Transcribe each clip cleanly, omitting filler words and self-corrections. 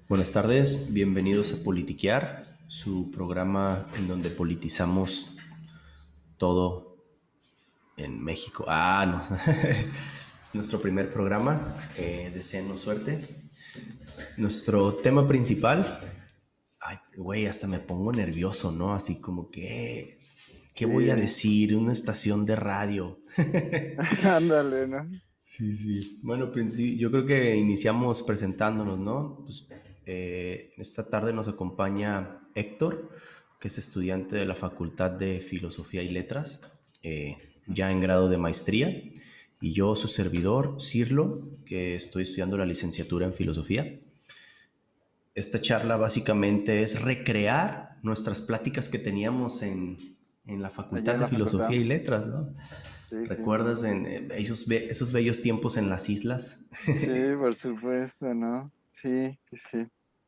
Buenas tardes, bienvenidos a Politiquear, su programa en donde politizamos todo en México. No, es nuestro primer programa, deseenos suerte. Nuestro tema principal, ay, güey, hasta me pongo nervioso, ¿no? Así como que, ¿qué Sí, voy a decir? Una estación de radio. ándale, ¿no? Sí, sí. Bueno, pues sí, yo creo que iniciamos presentándonos, ¿no? Pues, esta tarde nos acompaña Héctor, que es estudiante de la Facultad de Filosofía y Letras, ya en grado de maestría, y yo, su servidor, Cirlo, que estoy estudiando la licenciatura en Filosofía. Esta charla básicamente es recrear nuestras pláticas que teníamos en la Allí Facultad en de la facultad. Filosofía y Letras, ¿no? Sí, sí. ¿Recuerdas en esos bellos tiempos en las islas? Sí, por supuesto, ¿no? Sí, sí, sí.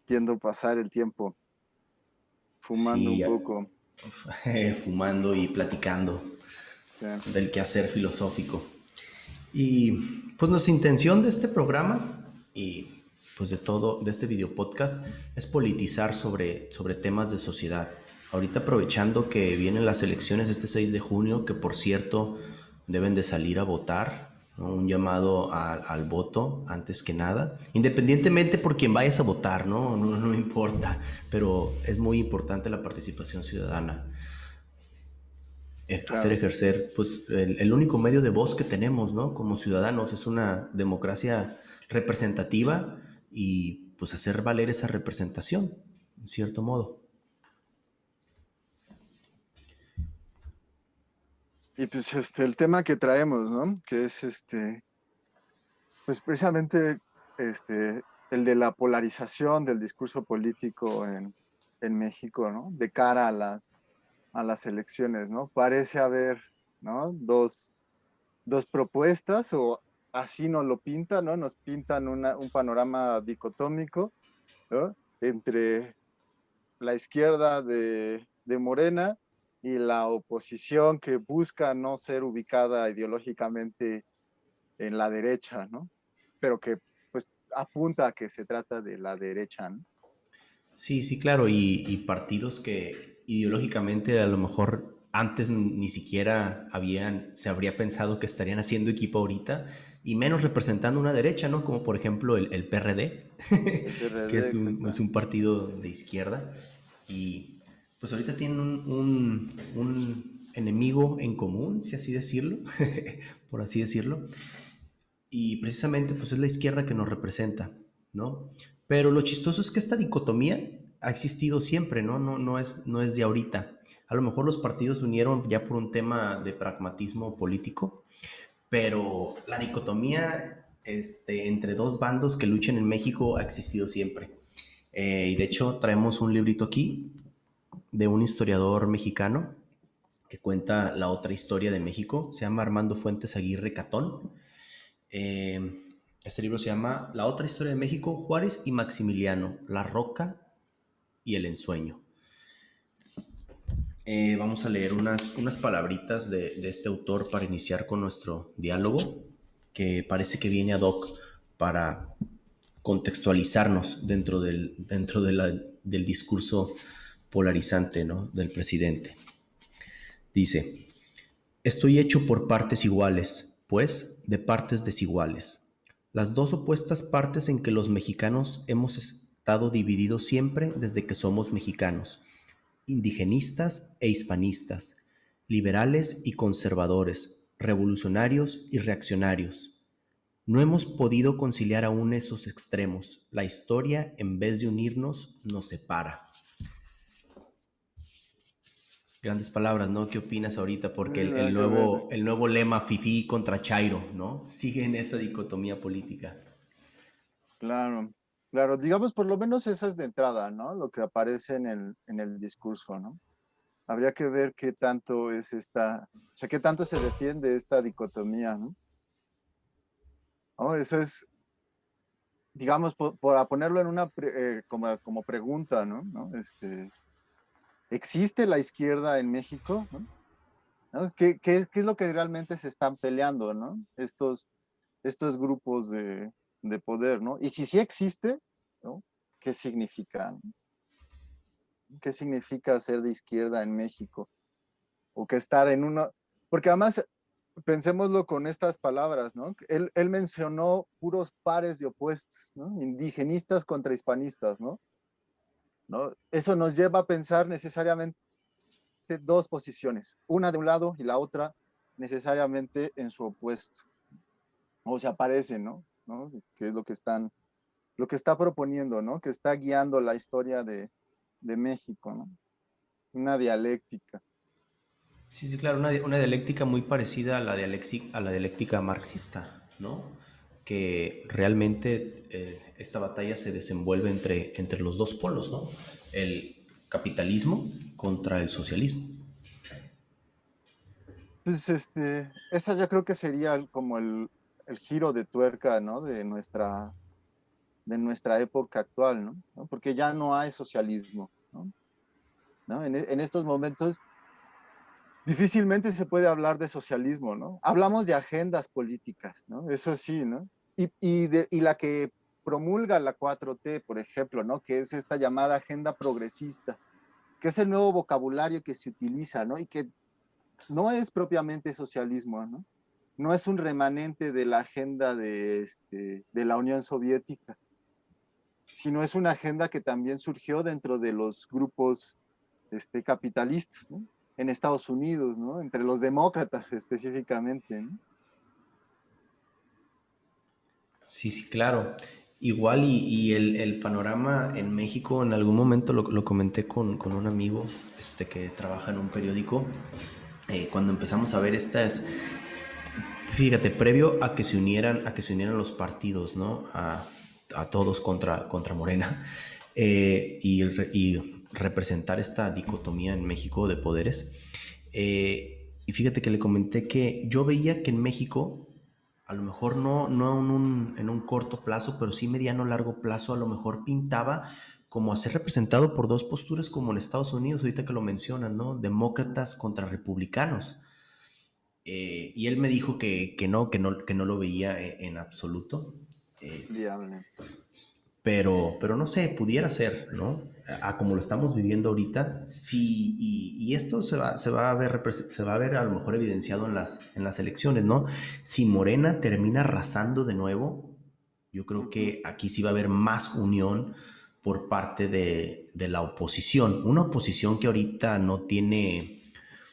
Viendo pasar el tiempo, fumando un Sí, poco. fumando y platicando Sí, del quehacer filosófico. Y pues nuestra intención de este programa y pues de todo, de este video podcast, es politizar sobre temas de sociedad. Ahorita aprovechando que vienen las elecciones este 6 de junio, que por cierto deben de salir a votar, ¿no? Un llamado al voto antes que nada, independientemente por quien vayas a votar, ¿no? No importa, pero es muy importante la participación ciudadana, hacer claro. ejercer pues el único medio de voz que tenemos, ¿no? Como ciudadanos, es una democracia representativa y pues hacer valer esa representación, en cierto modo. Y pues el tema que traemos, ¿no? Que es pues precisamente el de la polarización del discurso político en México, ¿no? De cara a las elecciones, ¿no? Parece haber, ¿no? Dos propuestas o así nos lo pintan, ¿no? Nos pintan un panorama dicotómico, ¿no? Entre la izquierda de Morena y la oposición que busca no ser ubicada ideológicamente en la derecha, ¿no? Pero que pues apunta a que se trata de la derecha, ¿no? Sí, sí, claro, y partidos que ideológicamente a lo mejor antes ni siquiera se habría pensado que estarían haciendo equipo ahorita, y menos representando una derecha, ¿no? Como por ejemplo el PRD, El que PRD, es un exactamente. partido de izquierda, y pues ahorita tienen un enemigo en común, si así decirlo, por así decirlo, y precisamente pues es la izquierda que nos representa, ¿no? Pero lo chistoso es que esta dicotomía ha existido siempre, ¿no? No es de ahorita. A lo mejor los partidos se unieron ya por un tema de pragmatismo político, pero la dicotomía entre dos bandos que luchan en México ha existido siempre. Y de hecho traemos un librito aquí de un historiador mexicano que cuenta la otra historia de México. Se llama Armando Fuentes Aguirre Catón. eh, este libro se llama La otra historia de México, Juárez y Maximiliano, La Roca y el Ensueño. Vamos a leer unas palabritas de este autor para iniciar con nuestro diálogo, que parece que viene ad hoc para contextualizarnos del discurso polarizante, ¿no? Del presidente. Dice, estoy hecho por partes iguales, pues de partes desiguales. Las dos opuestas partes en que los mexicanos hemos estado divididos siempre desde que somos mexicanos, indigenistas e hispanistas, liberales y conservadores, revolucionarios y reaccionarios. No hemos podido conciliar aún esos extremos. La historia, en vez de unirnos, nos separa. Grandes palabras, ¿no? ¿Qué opinas ahorita? Porque Nada que ver. el nuevo lema Fifi contra Chairo, ¿no? Sigue en esa dicotomía política. Claro, claro, digamos por lo menos esa es de entrada, ¿no? Lo que aparece en el discurso, ¿no? Habría que ver qué tanto es o sea, qué tanto se defiende esta dicotomía, ¿no? ¿No? Eso es, digamos, por ponerlo en como pregunta, ¿no? ¿No? ¿Existe la izquierda en México? ¿No? ¿No? ¿Qué es lo que realmente se están peleando, ¿no? Estos grupos de poder, ¿no? Y si sí existe, ¿no? qué significan, qué significa ser de izquierda en México, o que estar en una, porque además pensémoslo con estas palabras, ¿no? Él mencionó puros pares de opuestos, ¿no? Indigenistas contra hispanistas, ¿no? ¿No? Eso nos lleva a pensar necesariamente dos posiciones, una de un lado y la otra necesariamente en su opuesto, o se aparecen, ¿no? ¿No? Que es lo que está proponiendo, ¿no? Que está guiando la historia de México, ¿no? Una dialéctica. Sí, sí, claro, una dialéctica muy parecida a la dialéctica marxista, ¿no? Que realmente esta batalla se desenvuelve entre los dos polos, ¿no? El capitalismo contra el socialismo. Pues esa yo creo que sería como el giro de tuerca, ¿no? De nuestra época actual, ¿no? ¿No? Porque ya no hay socialismo, ¿no? ¿No? En estos momentos difícilmente se puede hablar de socialismo, ¿no? Hablamos de agendas políticas, ¿no? Eso sí, ¿no? Y la que promulga la 4T, por ejemplo, ¿no? Que es esta llamada agenda progresista, que es el nuevo vocabulario que se utiliza, ¿no? Y que no es propiamente socialismo, ¿no? No es un remanente de la agenda de la Unión Soviética, sino es una agenda que también surgió dentro de los grupos capitalistas, ¿no? En Estados Unidos, ¿no? Entre los demócratas específicamente, ¿no? Sí, sí, claro. Igual y el panorama en México, en algún momento lo comenté con un amigo que trabaja en un periódico, cuando empezamos a ver estas, fíjate, previo a que se unieran los partidos, ¿no? A todos contra Morena, y representar esta dicotomía en México de poderes. Y fíjate que le comenté que yo veía que en México, a lo mejor no en un corto plazo, pero sí mediano largo plazo, a lo mejor pintaba como a ser representado por dos posturas como en Estados Unidos, ahorita que lo mencionan, ¿no? Demócratas contra republicanos. Y él me dijo que no lo veía en absoluto. Eh, Viable. pero no sé, pudiera ser, ¿no? A como lo estamos viviendo ahorita, sí, y esto se va a ver a lo mejor evidenciado en las elecciones, ¿no? Si Morena termina arrasando de nuevo, yo creo Ujú. que aquí sí va a haber más unión por parte de la oposición. Una oposición que ahorita no tiene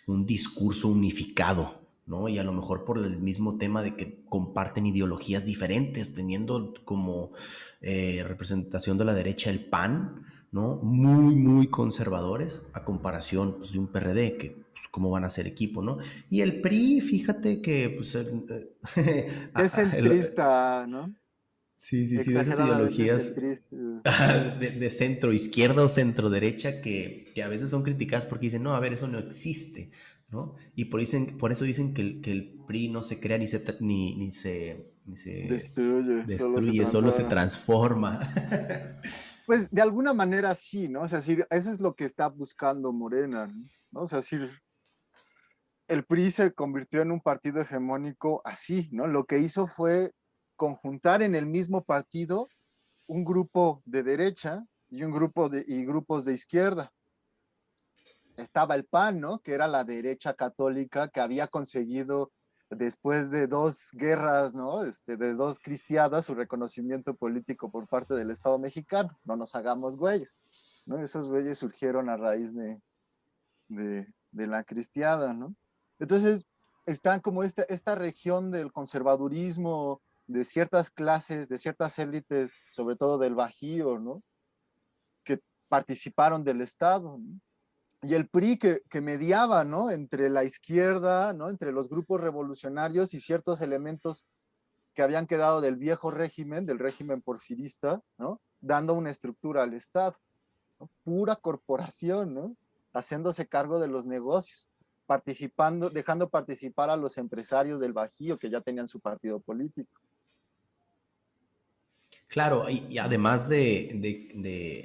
un discurso unificado, ¿no? Y a lo mejor por el mismo tema de que comparten ideologías diferentes, teniendo como representación de la derecha el PAN, ¿no? Muy, muy conservadores a comparación pues, de un PRD, que pues, cómo van a ser equipo, ¿no? Y el PRI, fíjate que pues, Es centrista, ¿no? sí, sí, sí, de esas Exageradamente ideologías centrista. de centro izquierda o centro derecha que a veces son criticadas porque dicen, no, a ver, eso no existe, ¿no? Y por eso dicen que el PRI no se crea ni se Destruye, solo se destruye, solo se transforma. transforma. Pues de alguna manera sí, ¿no? O sea, sí, eso es lo que está buscando Morena, ¿no? O sea, sí, el PRI se convirtió en un partido hegemónico así, ¿no? Lo que hizo fue conjuntar en el mismo partido un grupo de derecha y grupos de izquierda. Estaba el PAN, ¿no? Que era la derecha católica que había conseguido después de dos guerras, ¿no? De dos cristiadas, su reconocimiento político por parte del Estado mexicano. No nos hagamos güeyes, ¿no? Esos güeyes surgieron a raíz de la cristiada, ¿no? Entonces, están como esta región del conservadurismo, de ciertas clases, de ciertas élites, sobre todo del Bajío, ¿no? Que participaron del Estado, ¿no? Y el PRI que mediaba, ¿no? Entre la izquierda, ¿no? Entre los grupos revolucionarios y ciertos elementos que habían quedado del viejo régimen, del régimen porfirista, ¿no? Dando una estructura al Estado, ¿no? Pura corporación, ¿no? Haciéndose cargo de los negocios, participando, dejando participar a los empresarios del Bajío que ya tenían su partido político. Claro, y además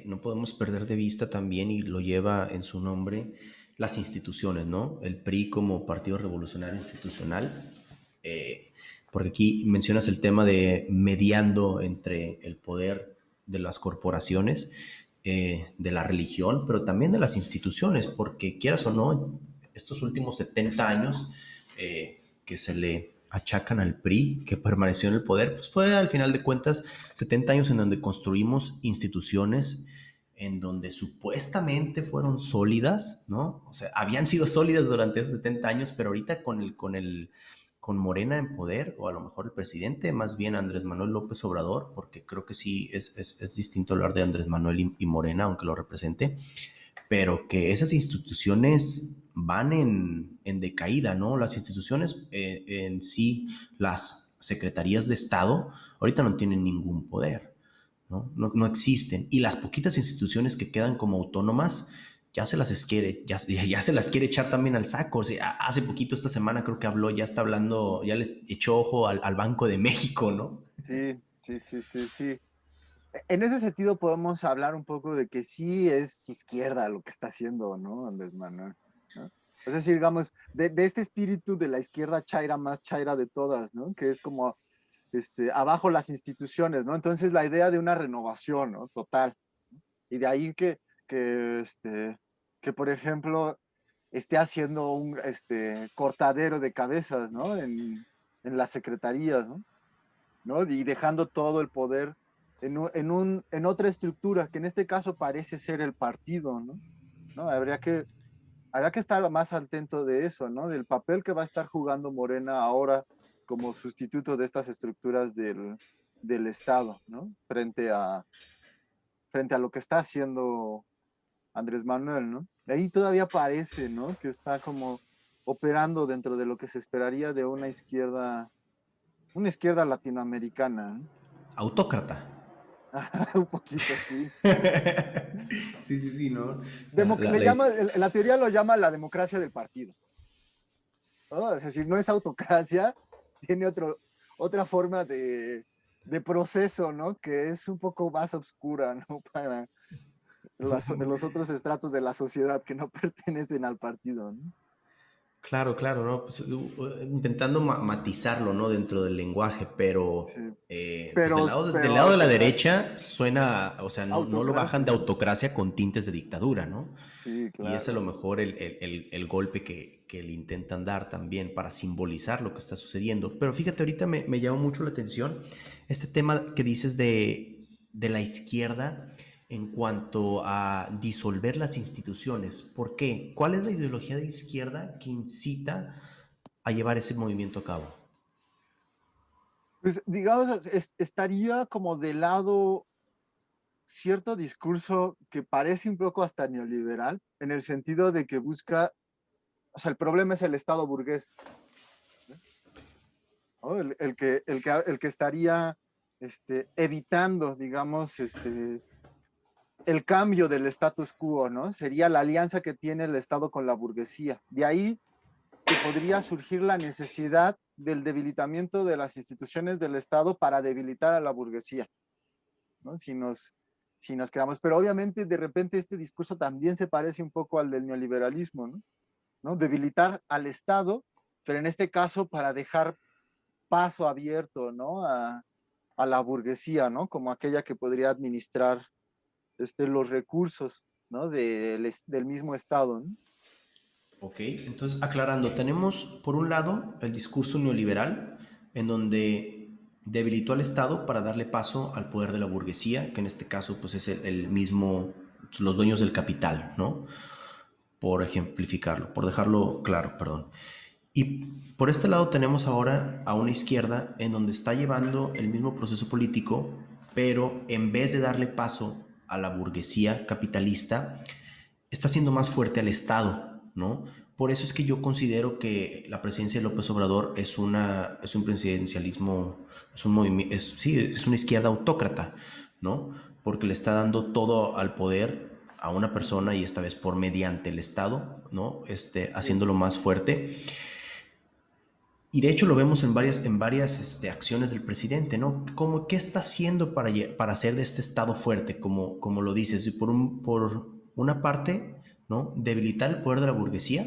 no podemos perder de vista también, y lo lleva en su nombre, las instituciones, ¿no? El PRI como Partido Revolucionario Institucional, porque aquí mencionas el tema de mediando entre el poder de las corporaciones, de la religión, pero también de las instituciones, porque quieras o no, estos últimos 70 años que se le achacan al PRI, que permaneció en el poder, pues fue al final de cuentas 70 años en donde construimos instituciones en donde supuestamente fueron sólidas, ¿no? O sea, habían sido sólidas durante esos 70 años, pero ahorita con Morena en poder, o a lo mejor el presidente, más bien Andrés Manuel López Obrador, porque creo que sí es distinto hablar de Andrés Manuel y Morena, aunque lo represente, pero que esas instituciones van en decaída, ¿no? Las instituciones en sí, las secretarías de Estado, ahorita no tienen ningún poder, ¿no? No existen. Y las poquitas instituciones que quedan como autónomas, ya se las quiere echar también al saco. O sea, hace poquito, esta semana creo que habló, ya está hablando, ya les echó ojo al Banco de México, ¿no? Sí, sí, sí, sí, sí. En ese sentido podemos hablar un poco de que sí es izquierda lo que está haciendo, ¿no? Andrés Manuel, ¿no? Es decir, digamos, de este espíritu de la izquierda chaira más chaira de todas, ¿no? Que es como abajo las instituciones, ¿no? Entonces la idea de una renovación, ¿no? Total. Y de ahí que por ejemplo, esté haciendo un cortadero de cabezas, ¿no? En las secretarías, ¿no? ¿No? Y dejando todo el poder en otra estructura, que en este caso parece ser el partido, ¿no? ¿No? Habría que estar más atento de eso, ¿no? Del papel que va a estar jugando Morena ahora como sustituto de estas estructuras del Estado, ¿no? Frente a lo que está haciendo Andrés Manuel, ¿no? De ahí todavía parece, ¿no? Que está como operando dentro de lo que se esperaría de una izquierda latinoamericana, ¿no? Autócrata. Un poquito, sí. Sí, sí, sí, ¿no? La teoría lo llama la democracia del partido, ¿no? Es decir, no es autocracia, tiene otra forma de proceso, ¿no? Que es un poco más oscura, ¿no? Para los otros estratos de la sociedad que no pertenecen al partido, ¿no? Claro, claro, ¿no? Pues, intentando matizarlo, ¿no? Dentro del lenguaje, pero Sí. pues Pero, del pero lado de la autocracia, derecha suena, o sea, no lo bajan autocracia, de ¿no? autocracia con tintes de dictadura, ¿no? Sí, Y es a claro. lo mejor el golpe que le intentan dar también para simbolizar lo que está sucediendo. Pero fíjate, ahorita me llamó mucho la atención este tema que dices de la izquierda en cuanto a disolver las instituciones. ¿Por qué? ¿Cuál es la ideología de izquierda que incita a llevar ese movimiento a cabo? Pues digamos, estaría como de lado cierto discurso que parece un poco hasta neoliberal, en el sentido de que busca, o sea, el problema es el Estado burgués, ¿no? El que estaría evitando, digamos, el cambio del status quo, ¿no? Sería la alianza que tiene el Estado con la burguesía. De ahí que podría surgir la necesidad del debilitamiento de las instituciones del Estado para debilitar a la burguesía, ¿no? Si nos quedamos. Pero obviamente de repente este discurso también se parece un poco al del neoliberalismo, ¿no? ¿No? Debilitar al Estado, pero en este caso para dejar paso abierto, ¿no? A la burguesía, ¿no? Como aquella que podría administrar los recursos, ¿no? Del mismo Estado, ¿no? Ok, entonces aclarando, tenemos por un lado el discurso neoliberal, en donde debilitó al Estado para darle paso al poder de la burguesía, que en este caso pues es el mismo, los dueños del capital, ¿no? Por ejemplificarlo, por dejarlo claro, perdón. Y por este lado tenemos ahora a una izquierda en donde está llevando el mismo proceso político, pero en vez de darle paso a la burguesía capitalista, está siendo más fuerte al Estado, ¿no? Por eso es que yo considero que la presidencia de López Obrador es un presidencialismo, es un movimiento, sí, es una izquierda autócrata, ¿no? Porque le está dando todo al poder a una persona y esta vez por mediante el Estado, ¿no? Sí. Haciéndolo más fuerte. Y de hecho lo vemos en varias acciones del presidente, ¿no? Como, ¿qué está haciendo para hacer de este Estado fuerte, como lo dices? Y por una parte, ¿no? Debilitar el poder de la burguesía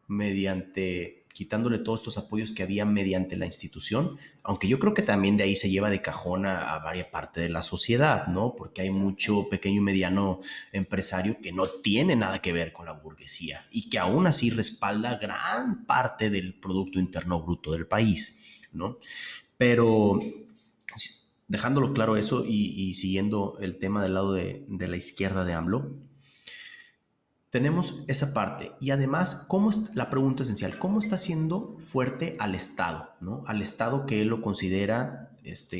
mediante quitándole todos estos apoyos que había mediante la institución, aunque yo creo que también de ahí se lleva de cajón a varias partes de la sociedad, ¿no? Porque hay Sí, sí. mucho pequeño y mediano empresario que no tiene nada que ver con la burguesía y que aún así respalda gran parte del Producto Interno Bruto del país, ¿no? Pero dejándolo claro eso y siguiendo el tema del lado de la izquierda de AMLO, tenemos esa parte y además, la pregunta esencial, ¿cómo está siendo fuerte al Estado, ¿no? Al Estado que él lo considera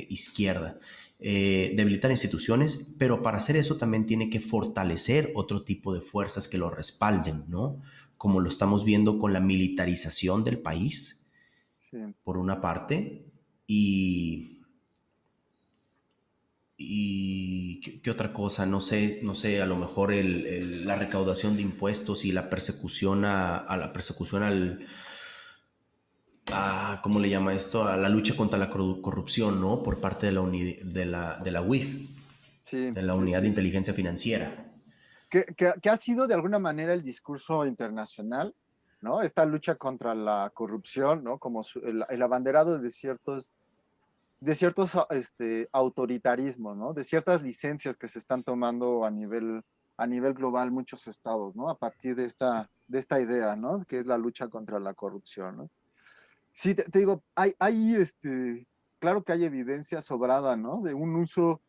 izquierda, debilitar instituciones, pero para hacer eso también tiene que fortalecer otro tipo de fuerzas que lo respalden, ¿no? Como lo estamos viendo con la militarización del país, Sí. por una parte, y ¿qué otra cosa? No sé, a lo mejor la recaudación de impuestos y la persecución a la persecución ¿cómo le llama esto? A la lucha contra la corrupción, ¿no? Por parte de la UIF, Sí, de la sí, Unidad de sí. Inteligencia Financiera. Que ha sido de alguna manera el discurso internacional, ¿no? Esta lucha contra la corrupción, ¿no? Como el abanderado de ciertos autoritarismos, ¿no? De ciertas licencias que se están tomando a nivel global muchos estados, ¿no? A partir de esta idea, ¿no? Que es la lucha contra la corrupción, ¿no? Sí, te digo, claro que hay evidencia sobrada, ¿no? De un uso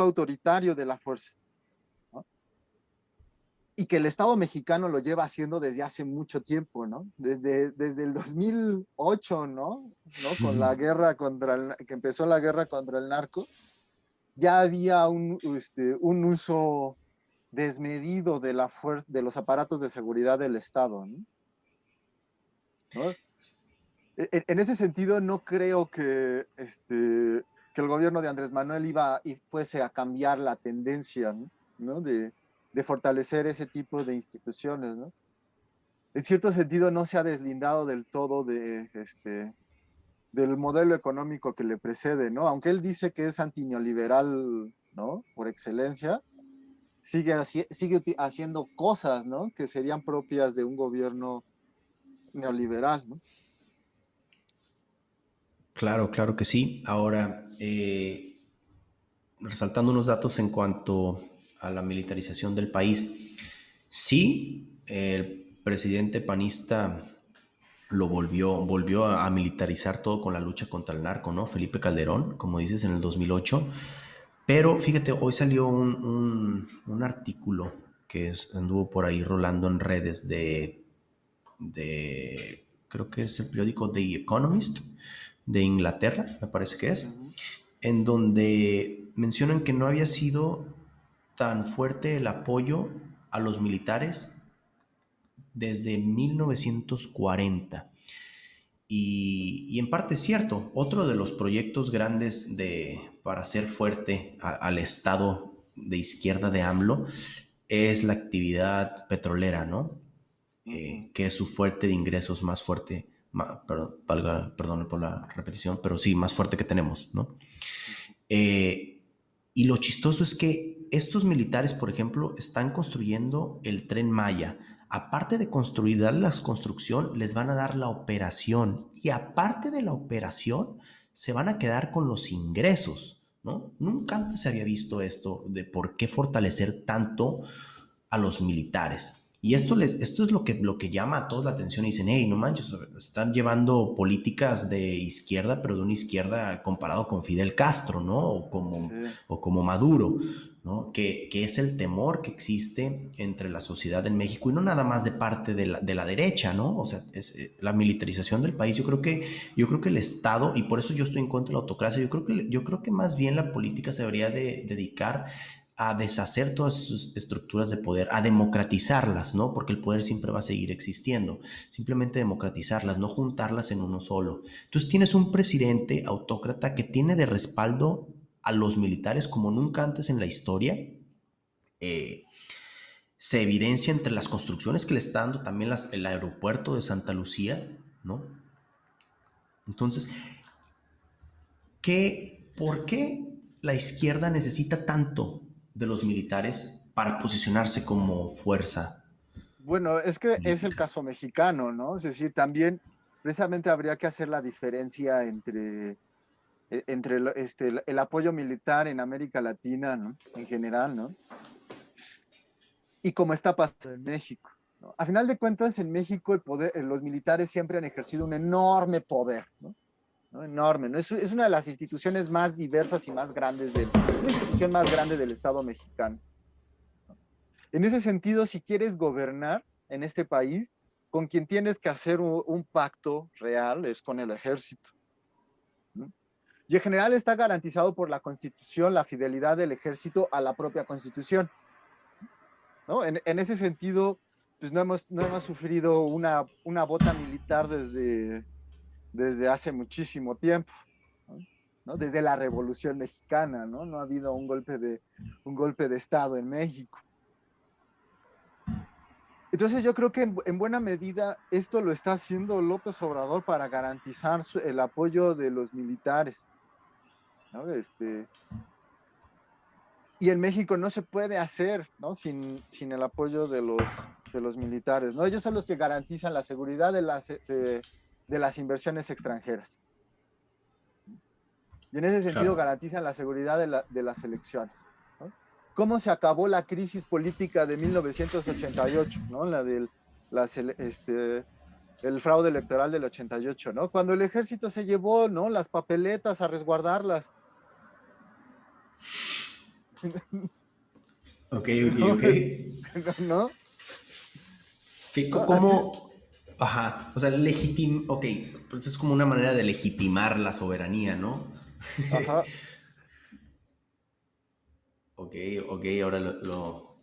autoritario de la fuerza, ¿no? Y que el Estado mexicano lo lleva haciendo desde hace mucho tiempo, ¿no? Desde el 2008, ¿no? Con la guerra que empezó la guerra contra el narco, ya había un uso desmedido de la fuerza, de los aparatos de seguridad del Estado, ¿no? En ese sentido, no creo que el gobierno de Andrés Manuel iba y fuese a cambiar la tendencia, ¿no? De fortalecer ese tipo de instituciones, ¿no? En cierto sentido, no se ha deslindado del todo del modelo económico que le precede, ¿no? Aunque él dice que es antineoliberal, ¿no? Por excelencia, sigue haciendo cosas, ¿no? Que serían propias de un gobierno neoliberal, ¿no? Claro, claro que sí. Ahora, resaltando unos datos en cuanto a la militarización del país, sí, el presidente panista volvió a militarizar todo con la lucha contra el narco, ¿no? Felipe Calderón, como dices, en el 2008. Pero fíjate, hoy salió un artículo que anduvo por ahí rolando en redes creo que es el periódico The Economist de Inglaterra, me parece que es, Ujú. en donde mencionan que no había sido tan fuerte el apoyo a los militares desde 1940. Y en parte es cierto, otro de los proyectos grandes para hacer fuerte al Estado de izquierda de AMLO es la actividad petrolera, ¿no? Ujú. Que es su fuerte de ingresos más fuerte, perdón por la repetición, pero sí, más fuerte que tenemos, ¿no? Eh, y lo chistoso es que estos militares, por ejemplo, están construyendo el Tren Maya. Aparte de construir, darle la construcción, les van a dar la operación. Y aparte de la operación, se van a quedar con los ingresos, ¿no? Nunca antes se había visto esto de por qué fortalecer tanto a los militares. Y esto es lo que llama a todos la atención y dicen, hey, no manches, están llevando políticas de izquierda, pero de una izquierda comparado con Fidel Castro, ¿no? O como, Sí. o como Maduro, ¿no? Que es el temor que existe entre la sociedad en México y no nada más de parte de la derecha, ¿no? O sea, es la militarización del país. Yo creo que el Estado, y por eso yo estoy en contra de la autocracia, yo creo que más bien la política se debería de dedicar a deshacer todas sus estructuras de poder, a democratizarlas, ¿no? Porque el poder siempre va a seguir existiendo. Simplemente democratizarlas, no juntarlas en uno solo. Entonces tienes un presidente autócrata que tiene de respaldo a los militares como nunca antes en la historia. Eh, Se evidencia entre las construcciones que le está dando también el aeropuerto de Santa Lucía, ¿no? Entonces, ¿por qué la izquierda necesita tanto de los militares para posicionarse como fuerza? Bueno, es que es el caso mexicano, ¿no? Es decir, también precisamente habría que hacer la diferencia entre el apoyo militar en América Latina, ¿no? En general, ¿no? Y cómo está pasando en México, ¿no? A final de cuentas, en México el poder, los militares siempre han ejercido un enorme poder, ¿no? ¿No? Enorme, ¿no? Es una de las instituciones más diversas y más grandes una institución más grande del Estado mexicano. En ese sentido, si quieres gobernar en este país, con quien tienes que hacer un pacto real es con el ejército, ¿no? Y en general está garantizado por la Constitución la fidelidad del ejército a la propia Constitución, ¿no? En ese sentido, pues no hemos sufrido una bota militar desde hace muchísimo tiempo, ¿no? ¿No? Desde la Revolución Mexicana, ¿no? No ha habido un golpe de Estado en México. Entonces yo creo que en buena medida esto lo está haciendo López Obrador para garantizar el apoyo de los militares, ¿no? Y en México no se puede hacer, ¿no? Sin el apoyo de los militares, ¿no? Ellos son los que garantizan la seguridad de las inversiones extranjeras. Y en ese sentido Claro. garantizan la seguridad de las elecciones, ¿no? ¿Cómo se acabó la crisis política de 1988, ¿no? Las, el fraude electoral del 88, ¿no? Cuando el ejército se llevó, ¿no? Las papeletas a resguardarlas, Ok, ok, ¿no? ok. ¿No? ¿No? Así, ¿Cómo? Ajá, o sea, ok, pues es como una manera de legitimar la soberanía, ¿no? ajá, Ok, ok, ahora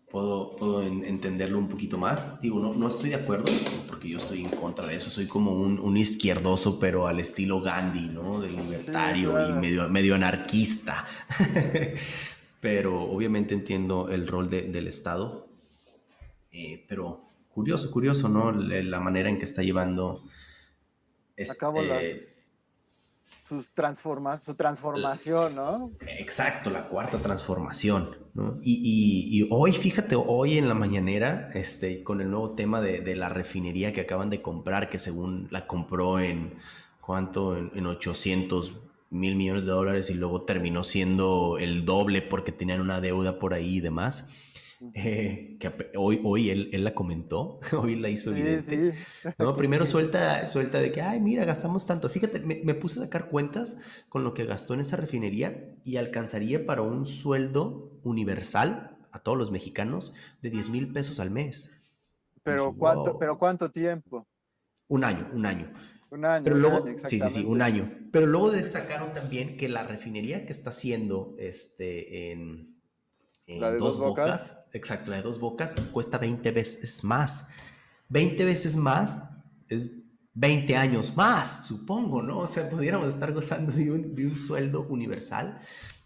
puedo entenderlo un poquito más. Digo, no estoy de acuerdo, porque yo estoy en contra de eso. Soy como un izquierdoso, pero al estilo Gandhi, ¿no? Del sí, libertario y claro. medio anarquista. Pero obviamente entiendo el rol del Estado. Pero curioso, ¿no? La manera en que está llevando Acabo este, su transformación, ¿no? exacto, la cuarta transformación, ¿no? Y hoy, fíjate, hoy en la mañanera, con el nuevo tema de la refinería que acaban de comprar, que según la compró en, ¿cuánto? En 800.000 millones de dólares y luego terminó siendo el doble porque tenían una deuda por ahí y demás. Hoy él la comentó, hoy la hizo Sí, evidente. sí. No, primero suelta de que, ay, mira, gastamos tanto. Fíjate, me puse a sacar cuentas con lo que gastó en esa refinería y alcanzaría para un sueldo universal a todos los mexicanos de 10,000 pesos al mes. Y dije, Pero wow, ¿cuánto tiempo? Un año. Pero Un año, luego, sí, un exactamente. año. Pero luego destacaron también que la refinería que está haciendo La en de Dos Dos Bocas. Bocas, exacto, la de Dos Bocas, cuesta 20 veces más. 20 veces más es 20 años más, supongo, ¿no? O sea, pudiéramos estar gozando de un sueldo universal.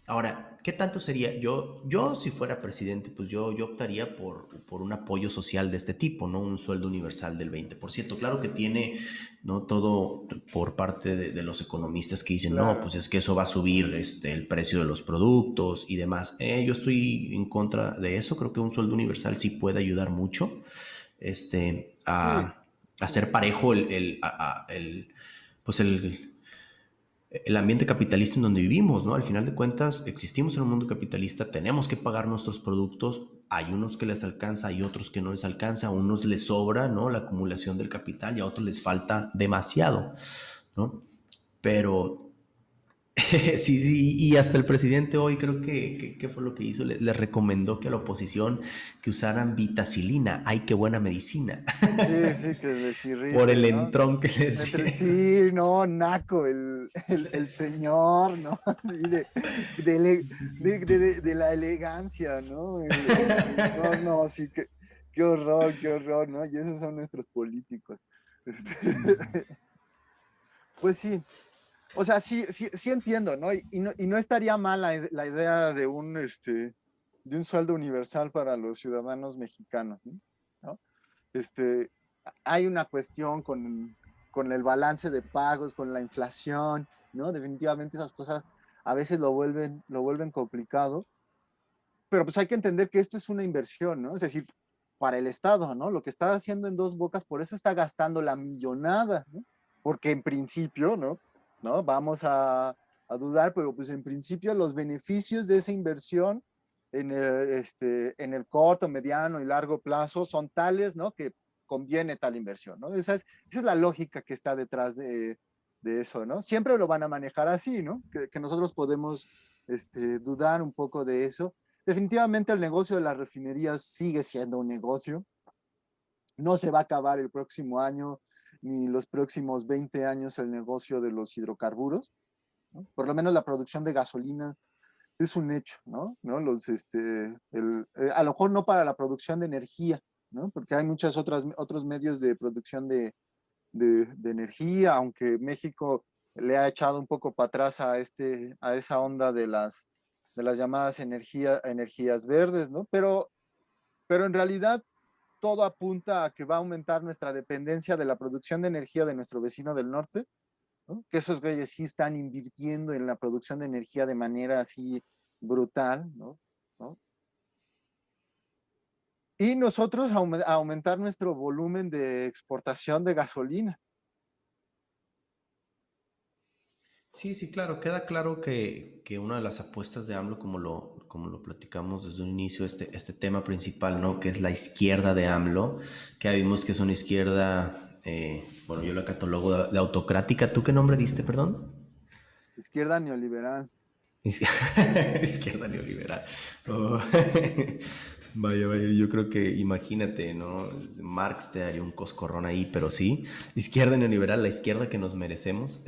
Ahora, ¿qué tanto sería? Yo si fuera presidente, pues yo optaría por un apoyo social de este tipo, ¿no? Un sueldo universal del 20%. Claro que tiene, ¿no? Todo por parte de los economistas que dicen, no, Claro. pues es que eso va a subir el precio de los productos y demás. Yo estoy en contra de eso. Creo que un sueldo universal sí puede ayudar mucho Sí, a sí, hacer sí. parejo el ambiente capitalista en donde vivimos, ¿no? Al final de cuentas, existimos en un mundo capitalista, tenemos que pagar nuestros productos, hay unos que les alcanza, hay otros que no les alcanza, a unos les sobra, ¿no? La acumulación del capital y a otros les falta demasiado, ¿no? Pero sí, sí, y hasta el presidente hoy creo que fue lo que hizo, le recomendó que a la oposición que usaran vitacilina, ay, qué buena medicina, Sí, sí, que por el desirrite, ¿no? entrón que les dieron. Sí, no, naco, el señor, ¿no? Así de la elegancia, ¿no? No, no, sí, qué horror, ¿no? Y esos son nuestros políticos. Este, Sí, sí. pues sí, o sea, sí, sí, sí entiendo, ¿no? Y no estaría mal la idea de un sueldo universal para los ciudadanos mexicanos, ¿no? Este, Hay una cuestión con el balance de pagos, con la inflación, ¿no? Definitivamente esas cosas a veces lo vuelven complicado, pero pues hay que entender que esto es una inversión, ¿no? Es decir, para el Estado, ¿no? Lo que está haciendo en Dos Bocas, por eso está gastando la millonada, ¿no? Porque en principio, ¿no? ¿No? Vamos a dudar, pero pues en principio los beneficios de esa inversión en el corto, mediano y largo plazo son tales, ¿no? Que conviene tal inversión, ¿no? Esa es la lógica que está detrás de eso, ¿no? Siempre lo van a manejar así, ¿no? Que nosotros podemos dudar un poco de eso. Definitivamente el negocio de las refinerías sigue siendo un negocio, no se va a acabar el próximo año ni los próximos 20 años el negocio de los hidrocarburos, ¿no? Por lo menos la producción de gasolina es un hecho, ¿no? ¿No? A lo mejor no para la producción de energía, ¿no? Porque hay muchos otros medios de producción de energía, aunque México le ha echado un poco para atrás a esa onda de las llamadas energías verdes, ¿no? Pero en realidad todo apunta a que va a aumentar nuestra dependencia de la producción de energía de nuestro vecino del norte, ¿no? Que esos güeyes sí están invirtiendo en la producción de energía de manera así brutal, ¿no? ¿No? Y nosotros aumentar nuestro volumen de exportación de gasolina. Sí, sí, claro, queda claro que una de las apuestas de AMLO, como lo platicamos desde un inicio, este tema principal, ¿no? Que es la izquierda de AMLO, que vimos que es una izquierda, bueno, yo la catalogo de autocrática. ¿Tú qué nombre diste, perdón? Izquierda neoliberal. Izquierda neoliberal. Oh. Vaya, vaya, yo creo que imagínate, ¿no? Marx te daría un coscorrón ahí, pero sí, izquierda neoliberal, la izquierda que nos merecemos.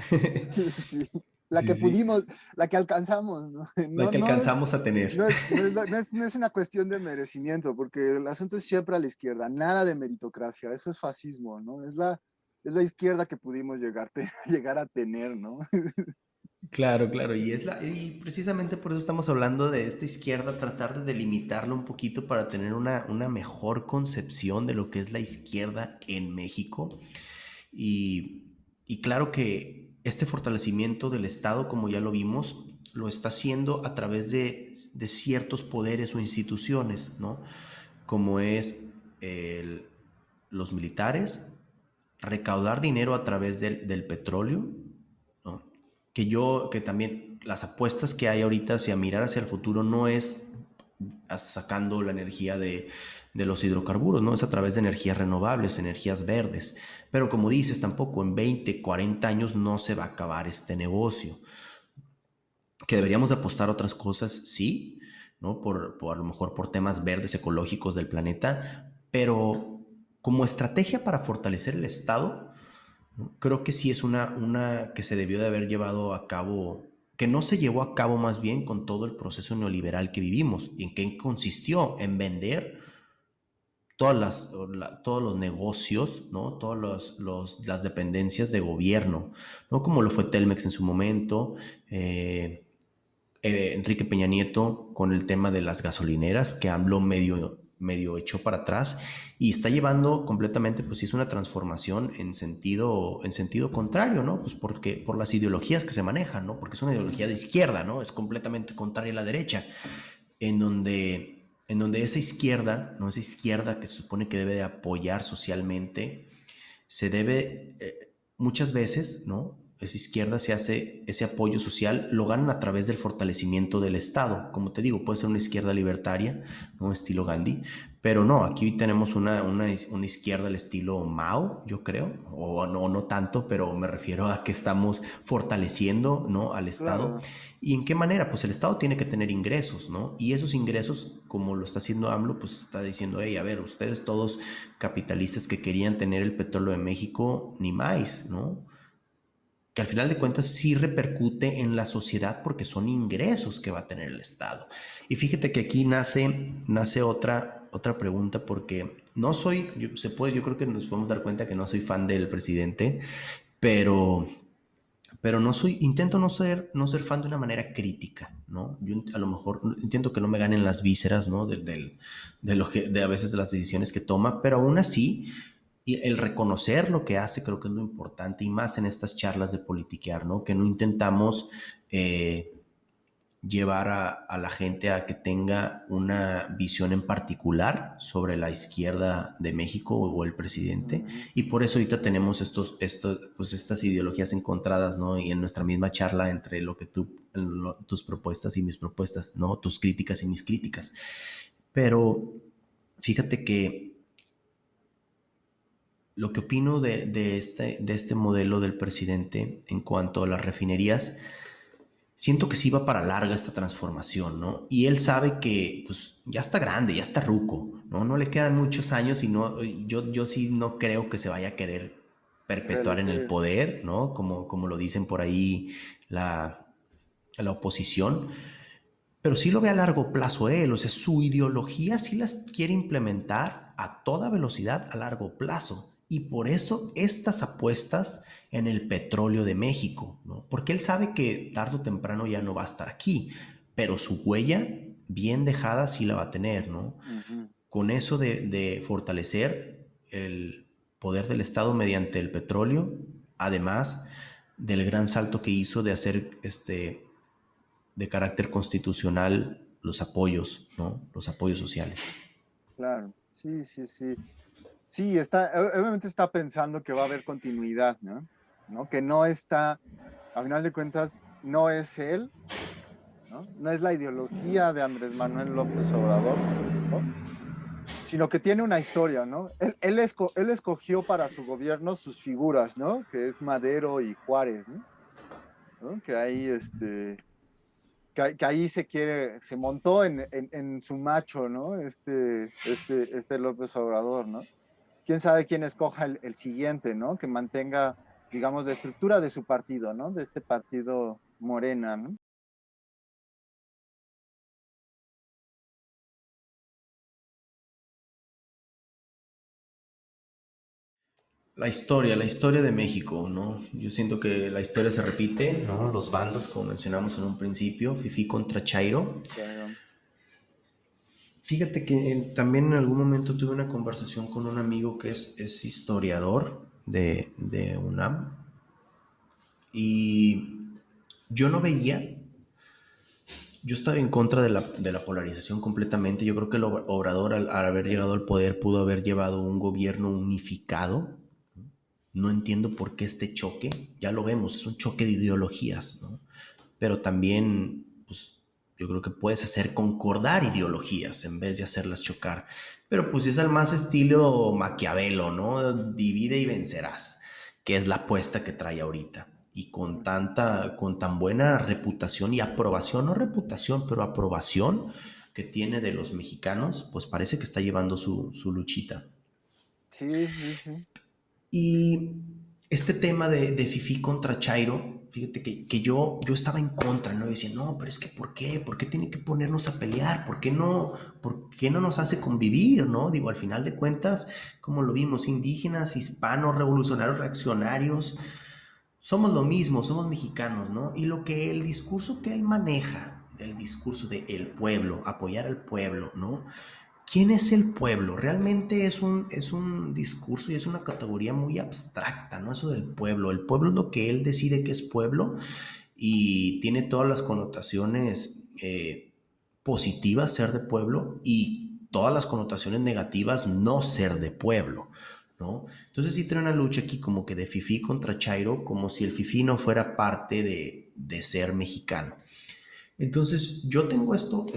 Sí. La Sí, que sí, pudimos, la que alcanzamos, ¿no? la No, que alcanzamos a tener. no es una cuestión de merecimiento, porque el asunto es siempre a la izquierda, nada de meritocracia, eso es fascismo, ¿no? Es la izquierda que pudimos llegar a tener, ¿no? Claro, claro, y precisamente por eso estamos hablando de esta izquierda, tratar de delimitarlo un poquito para tener una mejor concepción de lo que es la izquierda en México. Y claro que este fortalecimiento del Estado, como ya lo vimos, lo está haciendo a través de ciertos poderes o instituciones, ¿no? Como es el- los militares, recaudar dinero a través del petróleo, ¿no? Que también las apuestas que hay ahorita hacia mirar hacia el futuro no es sacando la energía de los hidrocarburos, ¿no? Es a través de energías renovables, energías verdes. Pero como dices, tampoco en 20, 40 años no se va a acabar este negocio. Que deberíamos apostar a otras cosas, sí, ¿no? A lo mejor por temas verdes, ecológicos del planeta, pero como estrategia para fortalecer el Estado, ¿no? Creo que sí es una que se debió de haber llevado a cabo, que no se llevó a cabo más bien con todo el proceso neoliberal que vivimos, y en qué consistió en vender todos los negocios, ¿no? Las dependencias de gobierno, ¿no? Como lo fue Telmex en su momento, Enrique Peña Nieto con el tema de las gasolineras, que AMLO medio echó para atrás y está llevando completamente, pues sí es una transformación en sentido contrario, ¿no? Pues porque por las ideologías que se manejan, ¿no? Porque es una ideología de izquierda, ¿no? Es completamente contraria a la derecha, en donde esa izquierda, ¿no? Esa izquierda que se supone que debe de apoyar socialmente, se debe, muchas veces, ¿no? Esa izquierda se hace, ese apoyo social lo ganan a través del fortalecimiento del Estado. Como te digo, puede ser una izquierda libertaria, ¿no? Estilo Gandhi, pero no, aquí tenemos una izquierda al estilo Mao, yo creo, o no tanto, pero me refiero a que estamos fortaleciendo, ¿no? Al Estado. Claro. ¿Y en qué manera? Pues el Estado tiene que tener ingresos, ¿no? Y esos ingresos, como lo está haciendo AMLO, pues está diciendo, hey, a ver, ustedes todos capitalistas que querían tener el petróleo de México, ni más, ¿no? Que al final de cuentas sí repercute en la sociedad porque son ingresos que va a tener el Estado. Y fíjate que aquí nace otra pregunta porque no soy, yo creo que nos podemos dar cuenta que no soy fan del presidente, pero intento no ser fan de una manera crítica, ¿no? Yo a lo mejor intento que no me ganen las vísceras, ¿no? De a veces de las decisiones que toma, pero aún así, y el reconocer lo que hace creo que es lo importante, y más en estas charlas de politiquear, ¿no? Que no intentamos, eh, llevar a la gente a que tenga una visión en particular sobre la izquierda de México o el presidente. Ujú. Y por eso ahorita tenemos pues estas ideologías encontradas, ¿no? Y en nuestra misma charla entre lo que tus propuestas y mis propuestas, ¿no? Tus críticas y mis críticas. Pero fíjate que lo que opino de este modelo del presidente en cuanto a las refinerías, siento que sí va para larga esta transformación, ¿no? Y él sabe que pues ya está grande, ya está ruco, ¿no? No le quedan muchos años y yo sí no creo que se vaya a querer perpetuar en el Reelegir. poder, ¿no? Como lo dicen por ahí la, la oposición, pero sí lo ve a largo plazo él, o sea, su ideología sí las quiere implementar a toda velocidad a largo plazo. Y por eso estas apuestas en el petróleo de México, ¿no? Porque él sabe que tarde o temprano ya no va a estar aquí, pero su huella bien dejada sí la va a tener, ¿no? Ujú. Con eso de fortalecer el poder del Estado mediante el petróleo, además del gran salto que hizo de hacer de carácter constitucional los apoyos, ¿no? Los apoyos sociales. Claro, sí, sí, sí. Sí, obviamente está pensando que va a haber continuidad, ¿no? ¿No? Que no está, a final de cuentas, no es él, ¿no? No es la ideología de Andrés Manuel López Obrador, ¿no? Sino que tiene una historia, ¿no? Él escogió para su gobierno sus figuras, ¿no? Que es Madero y Juárez, ¿no? ¿No? Que ahí, que ahí se montó en su macho, ¿no? Este López Obrador, ¿no? Quién sabe quién escoja el siguiente, ¿no? Que mantenga, digamos, la estructura de su partido, ¿no? De este partido Morena, ¿no? La historia de México, ¿no? Yo siento que la historia se repite, ¿no? Los bandos, como mencionamos en un principio, Fifi contra Chairo. Pero, Fíjate que también en algún momento tuve una conversación con un amigo que es historiador de UNAM y yo no veía, yo estaba en contra de la polarización completamente. Yo creo que el Obrador al haber llegado al poder pudo haber llevado un gobierno unificado. No entiendo por qué este choque, ya lo vemos, es un choque de ideologías, ¿no? Pero también, pues, yo creo que puedes hacer concordar ideologías en vez de hacerlas chocar. Pero pues es al más estilo Maquiavelo, ¿no? Divide y vencerás, que es la apuesta que trae ahorita. Y con tan buena reputación y aprobación, no reputación, pero aprobación que tiene de los mexicanos, pues parece que está llevando su luchita. sí, sí, sí. Y este tema de Fifi contra Chairo, fíjate que yo estaba en contra, ¿no? Y decía, no, pero es que ¿por qué? ¿Por qué tiene que ponernos a pelear? ¿Por qué no nos hace convivir, no? Digo, al final de cuentas, como lo vimos, indígenas, hispanos, revolucionarios, reaccionarios, somos lo mismo, somos mexicanos, ¿no? Y el discurso que él maneja, el discurso de el pueblo, apoyar al pueblo, ¿no? ¿Quién es el pueblo? Realmente es un discurso y es una categoría muy abstracta, ¿no? Eso del pueblo. El pueblo es lo que él decide que es pueblo y tiene todas las connotaciones positivas ser de pueblo y todas las connotaciones negativas no ser de pueblo, ¿no? Entonces sí tiene una lucha aquí como que de Fifi contra Chairo, como si el Fifi no fuera parte de ser mexicano. Entonces, yo tengo esto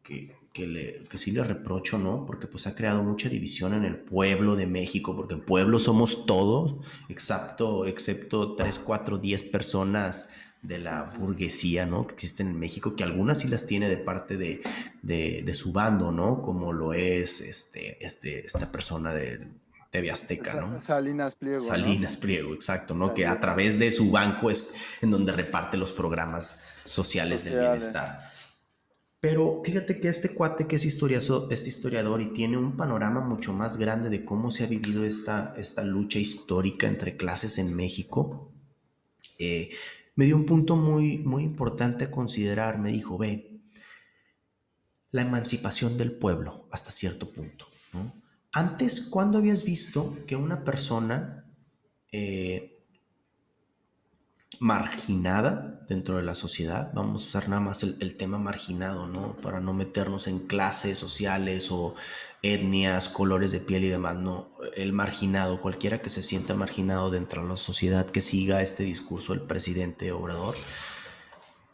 que sí le reprocho, ¿no? Porque pues ha creado mucha división en el pueblo de México, porque el pueblo somos todos, excepto 3, 4, 10 personas de la Ujú. burguesía, ¿no? Que existen en México, que algunas sí las tiene de parte de su bando, ¿no? Como lo es esta persona de TV Azteca, ¿no? Salinas Pliego, ¿no? Salinas Pliego, exacto, ¿no? Que a Salinas través de su banco es en donde reparte los programas sociales del sociales. bienestar. Pero fíjate que este cuate que es historiador y tiene un panorama mucho más grande de cómo se ha vivido esta lucha histórica entre clases en México, eh, me dio un punto muy importante a considerar. Me dijo, ve, la emancipación del pueblo hasta cierto punto, ¿no? Antes, ¿cuándo habías visto que una persona eh, marginada dentro de la sociedad. Vamos a usar nada más el tema marginado, ¿no? Para no meternos en clases sociales o etnias, colores de piel y demás, no. El marginado, cualquiera que se sienta marginado dentro de la sociedad, que siga este discurso del presidente Obrador,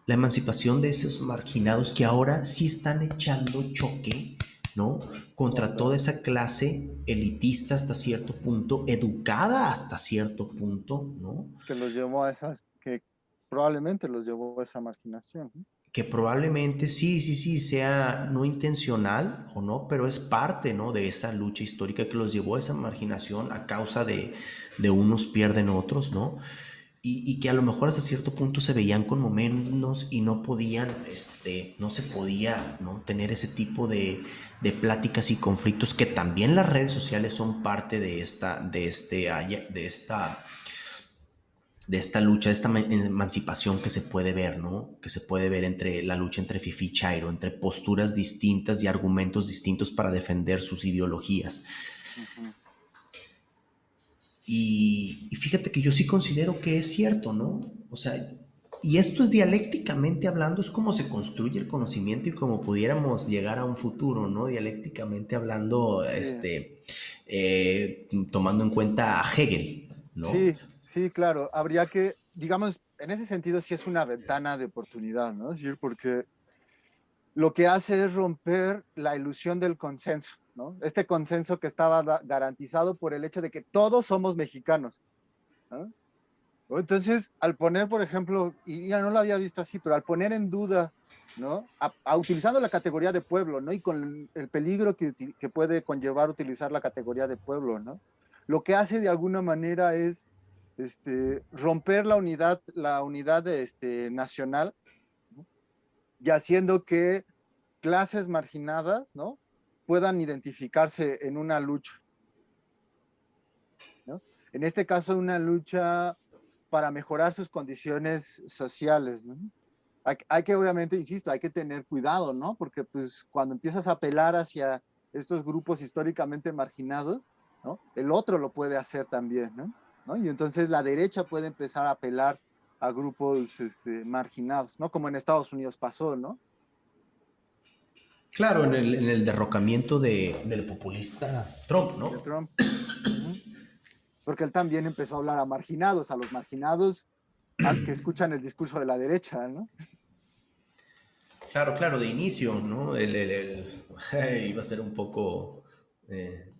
la emancipación de esos marginados que ahora sí están echando choque, ¿no? Contra toda Contra, esa clase elitista hasta cierto punto, educada hasta cierto punto, ¿no? que los llevó a esas, que probablemente los llevó a esa marginación, ¿no? Que probablemente sí, sea no intencional o no, pero es parte, ¿no? De esa lucha histórica que los llevó a esa marginación a causa de unos pierden otros, ¿no? Y que a lo mejor hasta cierto punto se veían como menos y no podían, no se podía, ¿no? Tener ese tipo de pláticas y conflictos que también las redes sociales son parte de esta lucha, de esta emancipación que se puede ver, ¿no? Que se puede ver entre la lucha entre Fifi y Chairo, entre posturas distintas y argumentos distintos para defender sus ideologías. Ujú. Y fíjate que yo sí considero que es cierto, ¿no? O sea, y esto es dialécticamente hablando, es como se construye el conocimiento y como pudiéramos llegar a un futuro, ¿no? Dialécticamente hablando, Sí, tomando en cuenta a Hegel, ¿no? sí, sí, claro. Habría que, digamos, en ese sentido sí es una ventana de oportunidad, ¿no? Es decir, porque lo que hace es romper la ilusión del consenso, ¿no? Este consenso que estaba garantizado por el hecho de que todos somos mexicanos, ¿no? Entonces, al poner, por ejemplo, y ya no lo había visto así, pero al poner en duda, ¿no? Utilizando la categoría de pueblo, ¿no? Y con el peligro que puede conllevar utilizar la categoría de pueblo, ¿no? Lo que hace de alguna manera es romper la unidad de, nacional, ¿no? Y haciendo que clases marginadas, ¿no? Puedan identificarse en una lucha, ¿no? En este caso, una lucha para mejorar sus condiciones sociales, ¿no? Hay que, obviamente, insisto, hay que tener cuidado, ¿no? Porque pues cuando empiezas a apelar hacia estos grupos históricamente marginados, ¿no? El otro lo puede hacer también, ¿no? ¿No? Y entonces la derecha puede empezar a apelar a grupos marginados, ¿no? Como en Estados Unidos pasó, ¿no? Claro, en el derrocamiento del populista Trump, De ¿no? Trump. Uh-huh. Porque él también empezó a hablar a los marginados que escuchan el discurso de la derecha, ¿no? Claro, claro, de inicio, ¿no? Iba a ser un poco eh,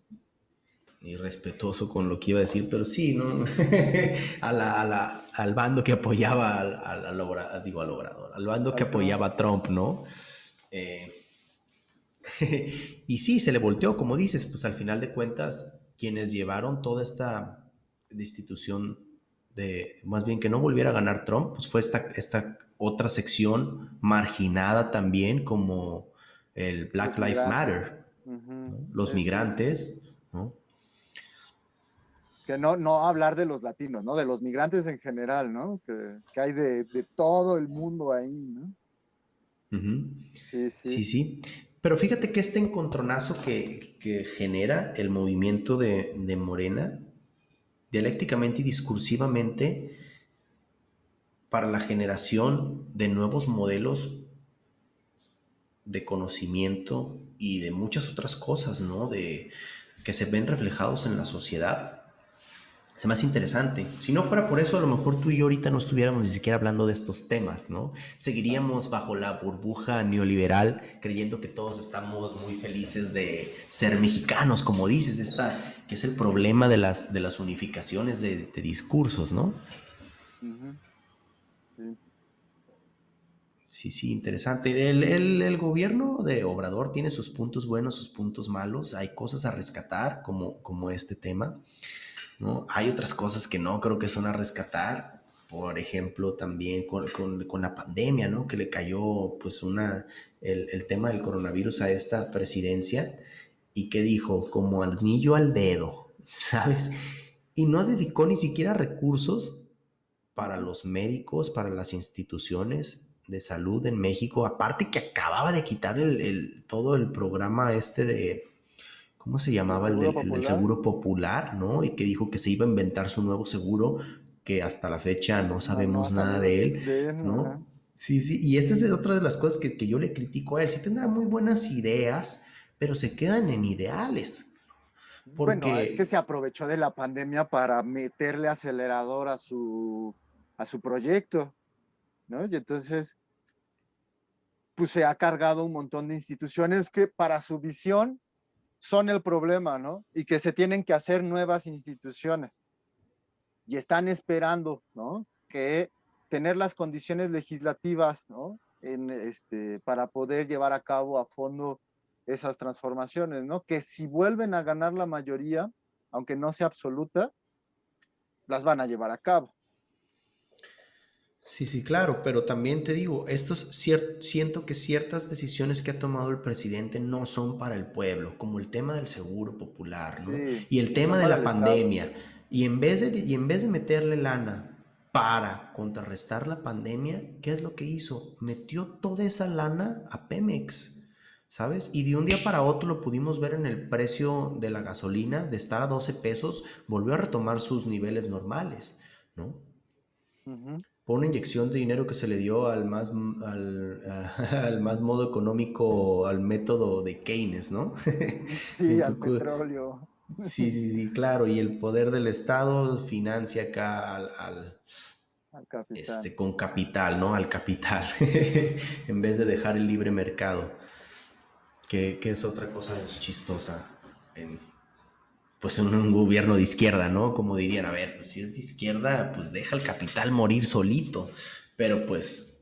irrespetuoso con lo que iba a decir, pero sí, ¿no? Al bando que apoyaba al Obrador, al bando que Al Trump. apoyaba a Trump, ¿no? Eh, y sí, se le volteó, como dices, pues al final de cuentas, quienes llevaron toda esta destitución más bien que no volviera a ganar Trump, pues fue esta otra sección marginada también como el Black Los Lives migrantes. Matter, Uh-huh. ¿no? Los Sí, sí. migrantes, ¿no? Que no hablar de los latinos, ¿no? De los migrantes en general, ¿no? Que hay de todo el mundo ahí, ¿no? Uh-huh. Sí, Sí, sí. sí. Pero fíjate que este encontronazo que genera el movimiento de Morena, dialécticamente y discursivamente, para la generación de nuevos modelos de conocimiento y de muchas otras cosas, ¿no? Que se ven reflejados en la sociedad. Se me hace interesante. Si no fuera por eso, a lo mejor tú y yo ahorita no estuviéramos ni siquiera hablando de estos temas, ¿no? Seguiríamos bajo la burbuja neoliberal, creyendo que todos estamos muy felices de ser mexicanos, como dices, que es el problema de las unificaciones de discursos, ¿no? Uh-huh. Sí. Sí, sí, interesante. El gobierno de Obrador tiene sus puntos buenos, sus puntos malos. Hay cosas a rescatar, como este tema, ¿no? Hay otras cosas que no creo que son a rescatar. Por ejemplo, también con la pandemia, ¿no? Que le cayó pues el tema del coronavirus a esta presidencia y que dijo como anillo al dedo, ¿sabes? Y no dedicó ni siquiera recursos para Uh-huh. los médicos, para las instituciones de salud en México, aparte que acababa de quitar todo el programa ¿cómo se Del llamaba? Seguro El del Popular. Seguro Popular, ¿no? Y que dijo que se iba a inventar su nuevo seguro que hasta la fecha no No, no ha sabemos nada salido de él, de él, ajá. ¿no? Sí, sí, y esta es otra de las cosas que yo le critico a él. Sí tendrá muy buenas ideas, pero se quedan en ideales, Bueno, es que se porque aprovechó de la pandemia para meterle acelerador a su proyecto, ¿no? Y entonces, pues se ha cargado un montón de instituciones que para su visión son el problema, ¿no? Y que se tienen que hacer nuevas instituciones y están esperando, ¿no? Que tener las condiciones legislativas, ¿no? Para poder llevar a cabo a fondo esas transformaciones, ¿no? Que si vuelven a ganar la mayoría, aunque no sea absoluta, las van a llevar a cabo. sí, sí, claro, pero también te digo, siento que ciertas decisiones que ha tomado el presidente no son para el pueblo, como el tema del seguro popular, ¿no? Sí, Y el sí, tema son de para la el Estado. pandemia. Y en vez de meterle lana para contrarrestar la pandemia, ¿qué es lo que hizo? Metió toda esa lana a Pemex, ¿sabes? Y de un día para otro lo pudimos ver en el precio de la gasolina, de estar a 12 pesos, volvió a retomar sus niveles normales, ¿no? Ujú. Por una inyección de dinero que se le dio al más modo económico, al método de Keynes, ¿no? Sí, Un al poco, petróleo. sí, sí, sí, claro, y el poder del Estado financia acá Al capitán. con capital, ¿no? Al capital, en vez de dejar el libre mercado, que es otra cosa chistosa en, pues en un gobierno de izquierda, ¿no? Como dirían, a ver, pues si es de izquierda, pues deja el capital morir solito. Pero pues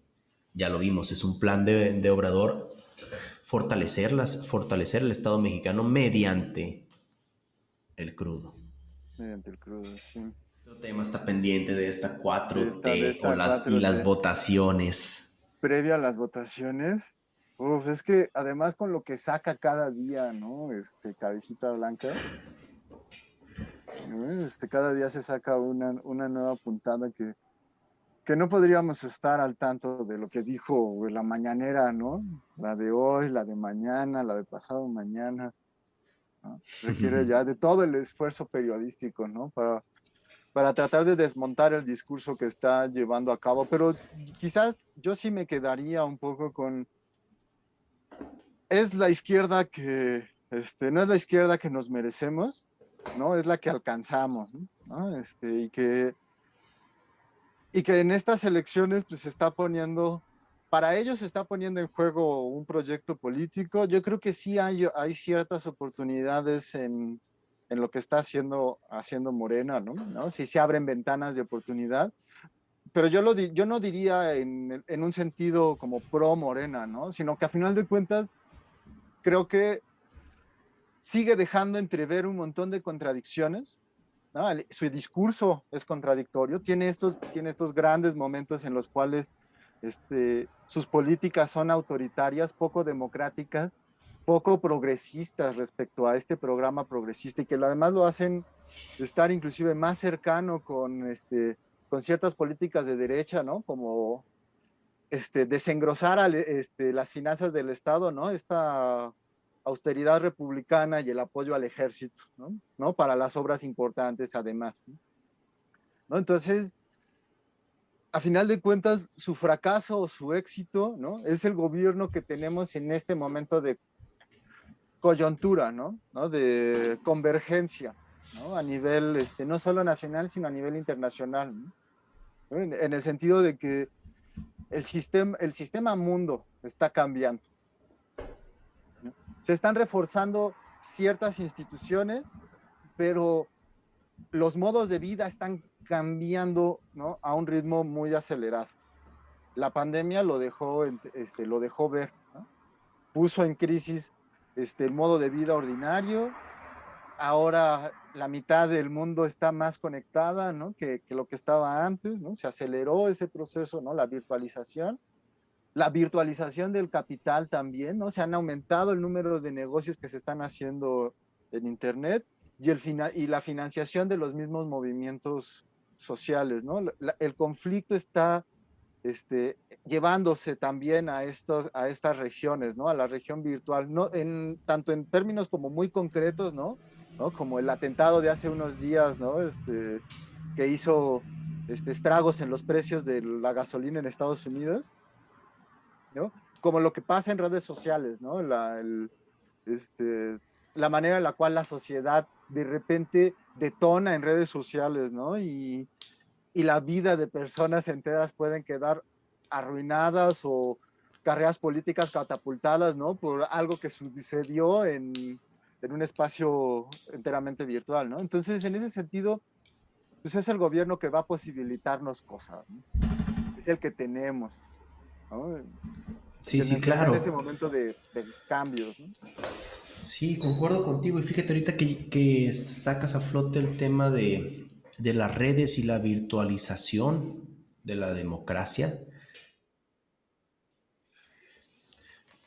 ya lo vimos, es un plan de Obrador fortalecer el Estado mexicano mediante el crudo. Mediante el crudo, sí. El tema está pendiente de esta De 4T esta y las 4T. votaciones. Previa a las votaciones, uf, es que además con lo que saca cada día, ¿no? Cabecita Blanca, ¿no? Cada día se saca una nueva puntada que no podríamos estar al tanto de lo que dijo la mañanera, ¿no? La de hoy, la de mañana, la de pasado mañana, ¿no? Requiere ya de todo el esfuerzo periodístico, ¿no? Para tratar de desmontar el discurso que está llevando a cabo, pero quizás yo sí me quedaría un poco con es la izquierda no es la izquierda que nos merecemos, ¿no? Es la que alcanzamos, ¿no? Y que en estas elecciones pues se está poniendo, para ellos se está poniendo en juego un proyecto político. Yo creo que sí hay ciertas oportunidades en lo que está haciendo Morena, ¿no? Sí se abren ventanas de oportunidad, pero yo no diría en un sentido como pro Morena, ¿no? Sino que a final de cuentas creo que sigue dejando entrever un montón de contradicciones, ¿no? Su discurso es contradictorio, tiene estos grandes momentos en los cuales sus políticas son autoritarias, poco democráticas, poco progresistas respecto a este programa progresista y que además lo hacen estar inclusive más cercano con ciertas políticas de derecha, ¿no? Como desengrosar las finanzas del Estado, ¿no? Esta austeridad republicana y el apoyo al ejército, ¿no? ¿No? Para las obras importantes además, ¿no? Entonces, a final de cuentas, su fracaso o su éxito, ¿no? Es el gobierno que tenemos en este momento de coyuntura, ¿no? ¿No? De convergencia, ¿no? A nivel, no solo nacional, sino a nivel internacional, ¿no? En el sentido de que el sistema mundo está cambiando, ¿no? Se están reforzando ciertas instituciones, pero los modos de vida están cambiando, ¿no? A un ritmo muy acelerado. La pandemia lo dejó ver, ¿no? Puso en crisis el modo de vida ordinario. Ahora la mitad del mundo está más conectada, ¿no? Que lo que estaba antes, ¿no? Se aceleró ese proceso, ¿no? La virtualización del capital también, ¿no? Se han aumentado el número de negocios que se están haciendo en Internet y la financiación de los mismos movimientos sociales, ¿no? El conflicto está llevándose también a estas regiones, ¿no? A la región virtual, no, tanto en términos como muy concretos, ¿no? ¿No? Como el atentado de hace unos días, ¿no? Que hizo estragos en los precios de la gasolina en Estados Unidos, ¿no? Como lo que pasa en redes sociales, ¿no? La manera en la cual la sociedad de repente detona en redes sociales, ¿no? Y la vida de personas enteras pueden quedar arruinadas o carreras políticas catapultadas, ¿no? Por algo que sucedió en un espacio enteramente virtual, ¿no? Entonces, en ese sentido, pues es el gobierno que va a posibilitarnos cosas, ¿no? Es el que tenemos, ¿no? Sí, sí, Que está en ese claro. momento de cambios, ¿no? Sí, concuerdo contigo. Y fíjate ahorita que sacas a flote el tema de las redes y la virtualización de la democracia.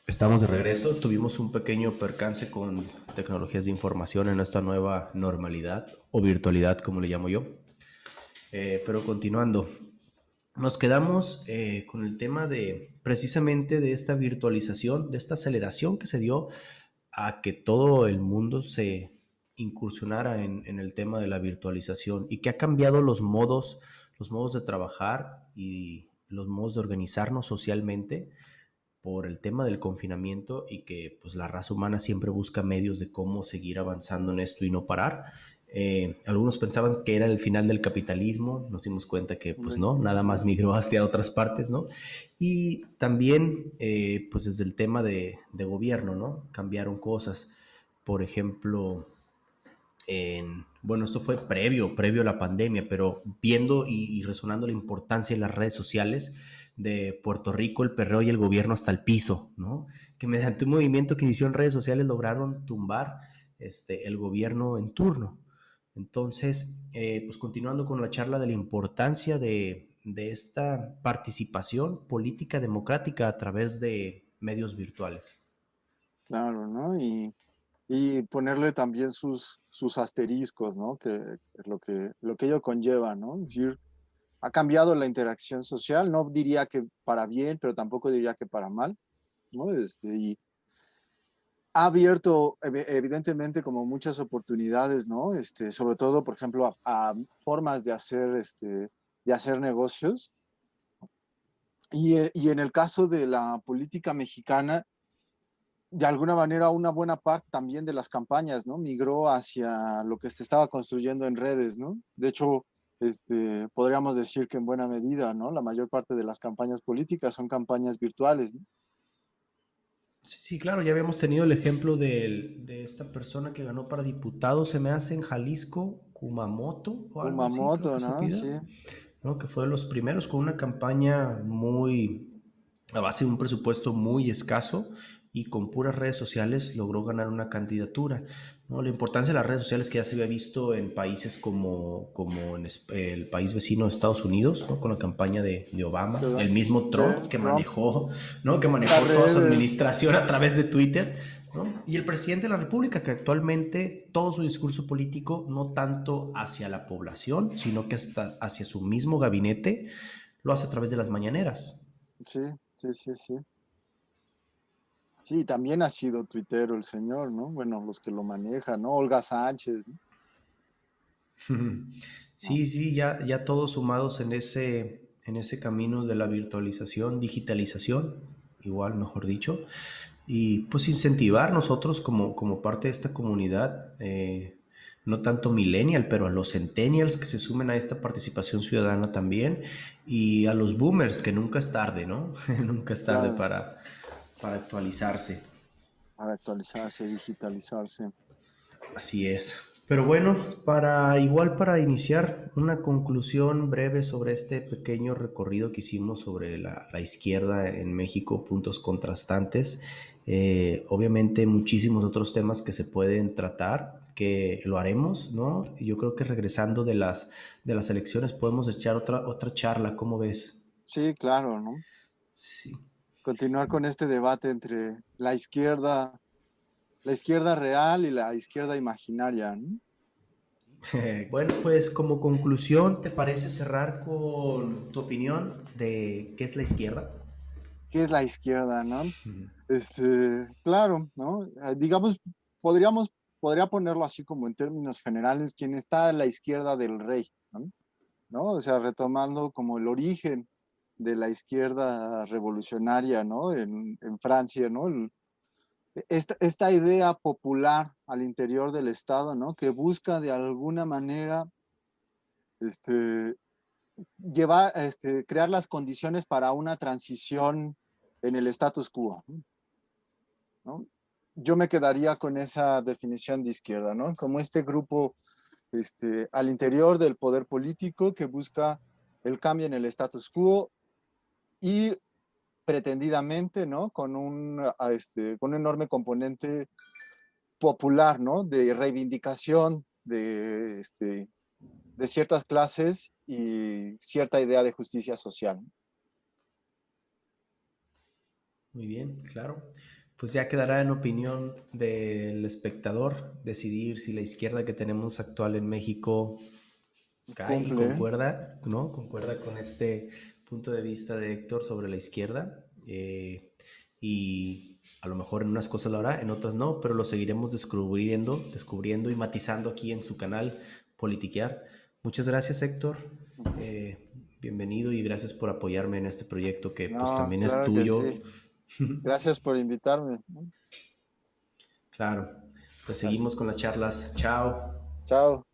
Estamos de regreso. Tuvimos un pequeño percance con tecnologías de información en esta nueva normalidad o virtualidad, como le llamo yo. Pero continuando, nos quedamos con el tema de precisamente de esta virtualización, de esta aceleración que se dio a que todo el mundo se incursionara en el tema de la virtualización y que ha cambiado los modos de trabajar y los modos de organizarnos socialmente por el tema del confinamiento y que pues la raza humana siempre busca medios de cómo seguir avanzando en esto y no parar. Algunos pensaban que era el final del capitalismo, nos dimos cuenta que pues no, nada más migró hacia otras partes, ¿no? Y también pues desde el tema de gobierno, ¿no? Cambiaron cosas, por ejemplo, bueno, esto fue previo a la pandemia, pero viendo y resonando la importancia de las redes sociales de Puerto Rico, el perreo y el gobierno hasta el piso, ¿no? Que mediante un movimiento que inició en redes sociales lograron tumbar el gobierno en turno. Entonces, pues continuando con la charla de la importancia de esta participación política democrática a través de medios virtuales. Claro, ¿no? Y ponerle también sus asteriscos, ¿no? Que es lo que ello conlleva, ¿no? Es decir, ha cambiado la interacción social, no diría que para bien, pero tampoco diría que para mal, ¿no? Y ha abierto evidentemente como muchas oportunidades, ¿no? Sobre todo, por ejemplo, a formas de hacer negocios. Y en el caso de la política mexicana, de alguna manera una buena parte también de las campañas, ¿no? Migró hacia lo que se estaba construyendo en redes, ¿no? De hecho, podríamos decir que en buena medida, ¿no? La mayor parte de las campañas políticas son campañas virtuales, ¿no? Sí, sí, claro, ya habíamos tenido el ejemplo de esta persona que ganó para diputado, se me hace en Jalisco, Kumamoto o algo así, creo Kumamoto, que se ¿no? pida, Sí, ¿no? Que fue de los primeros con una campaña muy, a base de un presupuesto muy escaso y con puras redes sociales logró ganar una candidatura, ¿no? La importancia de las redes sociales que ya se había visto en países como en el país vecino de Estados Unidos, ¿no? Con la campaña de Obama, el mismo Trump de que Trump, manejó, ¿no? Que las manejó toda su redes, administración a través de Twitter, ¿no? Y el presidente de la República, que actualmente todo su discurso político, no tanto hacia la población, sino que hasta hacia su mismo gabinete, lo hace a través de las mañaneras. sí, sí, sí, sí. Sí, también ha sido tuitero el señor, ¿no? Bueno, los que lo manejan, ¿no? Olga Sánchez, ¿no? Sí, sí, ya todos sumados en ese camino de la virtualización, digitalización, igual, mejor dicho, y pues incentivar nosotros como parte de esta comunidad, no tanto millennial, pero a los centennials que se sumen a esta participación ciudadana también, y a los boomers, que nunca es tarde, ¿no? Nunca es tarde Claro, para actualizarse. para actualizarse, digitalizarse. Así es. Pero bueno, para iniciar una conclusión breve sobre este pequeño recorrido que hicimos sobre la izquierda en México, puntos contrastantes, obviamente muchísimos otros temas que se pueden tratar, que lo haremos, ¿no? Yo creo que regresando de las elecciones podemos echar otra charla, ¿cómo ves? Sí, claro, ¿no? Sí. Continuar con este debate entre la izquierda real y la izquierda imaginaria, ¿no? Bueno, pues como conclusión, ¿te parece cerrar con tu opinión de qué es la izquierda? ¿Qué es la izquierda, no? Claro, ¿no? Digamos, podría ponerlo así como en términos generales, quien está a la izquierda del rey, ¿no? ¿no? O sea, retomando como el origen de la izquierda revolucionaria, ¿no? En Francia, ¿no? Esta idea popular al interior del Estado, ¿no? Que busca de alguna manera este, crear las condiciones para una transición en el status quo, ¿no? Yo me quedaría con esa definición de izquierda, ¿no? Como este grupo al interior del poder político que busca el cambio en el status quo y pretendidamente, ¿no? Con un enorme componente popular, ¿no? De reivindicación de ciertas clases y cierta idea de justicia social. Muy bien, claro. Pues ya quedará en opinión del espectador decidir si la izquierda que tenemos actual en México cae y Cumple. concuerda, ¿no? Concuerda con este punto de vista de Héctor sobre la izquierda. Y a lo mejor en unas cosas lo hará, en otras no, pero lo seguiremos descubriendo y matizando aquí en su canal Politiquear. Muchas gracias, Héctor. Bienvenido y gracias por apoyarme en este proyecto que pues No, también es claro que tuyo. sí. Gracias por invitarme. Claro. Pues Dale. seguimos con las charlas. Chao. Chao.